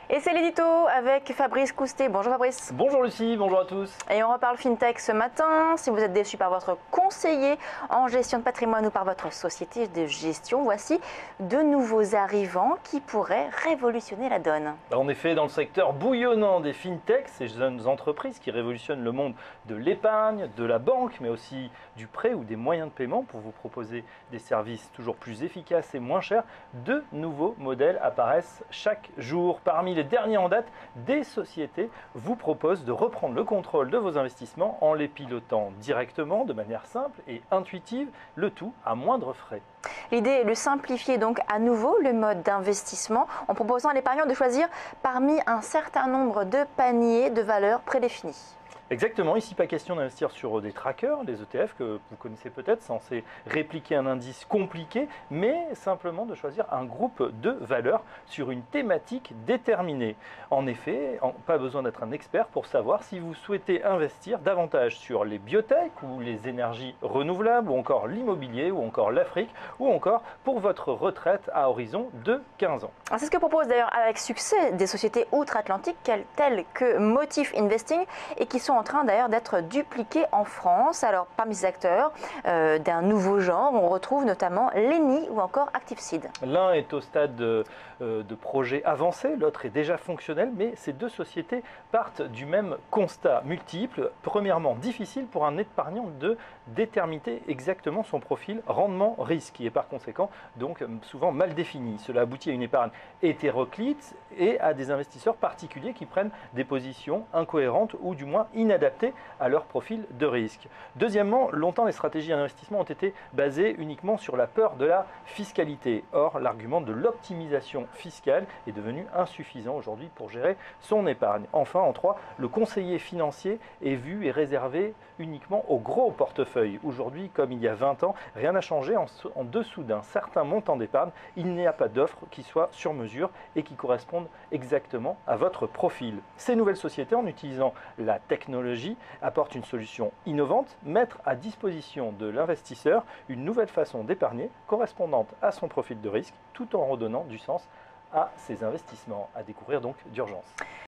Et c'est l'édito avec Fabrice Coustet. Bonjour Fabrice. Bonjour Lucie, bonjour à tous. Et on reparle FinTech ce matin. Si vous êtes déçu par votre conseiller en gestion de patrimoine ou par votre société de gestion, voici de nouveaux arrivants qui pourraient révolutionner la donne. En effet, dans le secteur bouillonnant des FinTech, ces jeunes entreprises qui révolutionnent le monde de l'épargne, de la banque, mais aussi du prêt ou des moyens de paiement pour vous proposer des services toujours plus efficaces et moins chers, de nouveaux modèles apparaissent chaque jour. Parmi les derniers en date, des sociétés vous proposent de reprendre le contrôle de vos investissements en les pilotant directement, de manière simple et intuitive, le tout à moindre frais. L'idée est de simplifier donc à nouveau le mode d'investissement en proposant à l'épargnant de choisir parmi un certain nombre de paniers de valeurs prédéfinis. Exactement, ici pas question d'investir sur des trackers, les ETF que vous connaissez peut-être, censés répliquer un indice compliqué, mais simplement de choisir un groupe de valeurs sur une thématique déterminée. En effet, pas besoin d'être un expert pour savoir si vous souhaitez investir davantage sur les biotech ou les énergies renouvelables, ou encore l'immobilier, ou encore l'Afrique, ou encore pour votre retraite à horizon de 15 ans. C'est ce que propose d'ailleurs avec succès des sociétés outre-Atlantique telles que Motif Investing et qui sont en train d'ailleurs d'être dupliqués en France. Alors parmi ces acteurs d'un nouveau genre, on retrouve notamment Leni ou encore ActiveSeed. L'un est au stade de projet avancé, l'autre est déjà fonctionnel, mais ces deux sociétés partent du même constat multiple. Premièrement, difficile pour un épargnant de déterminer exactement son profil rendement-risque, qui est par conséquent donc souvent mal défini. Cela aboutit à une épargne hétéroclite et à des investisseurs particuliers qui prennent des positions incohérentes ou du moins inadaptées à leur profil de risque. Deuxièmement, longtemps les stratégies d'investissement ont été basées uniquement sur la peur de la fiscalité. Or, l'argument de l'optimisation fiscale est devenu insuffisant aujourd'hui pour gérer son épargne. Enfin, en 3, le conseiller financier est vu et réservé uniquement aux gros portefeuilles. Aujourd'hui, comme il y a 20 ans, rien n'a changé. En dessous d'un certain montant d'épargne, il n'y a pas d'offre qui soit sur mesure et qui corresponde exactement à votre profil. Ces nouvelles sociétés, en utilisant la technologie, apportent une solution innovante, mettre à disposition de l'investisseur une nouvelle façon d'épargner correspondante à son profil de risque, tout en redonnant du sens à ses investissements. À découvrir donc d'urgence.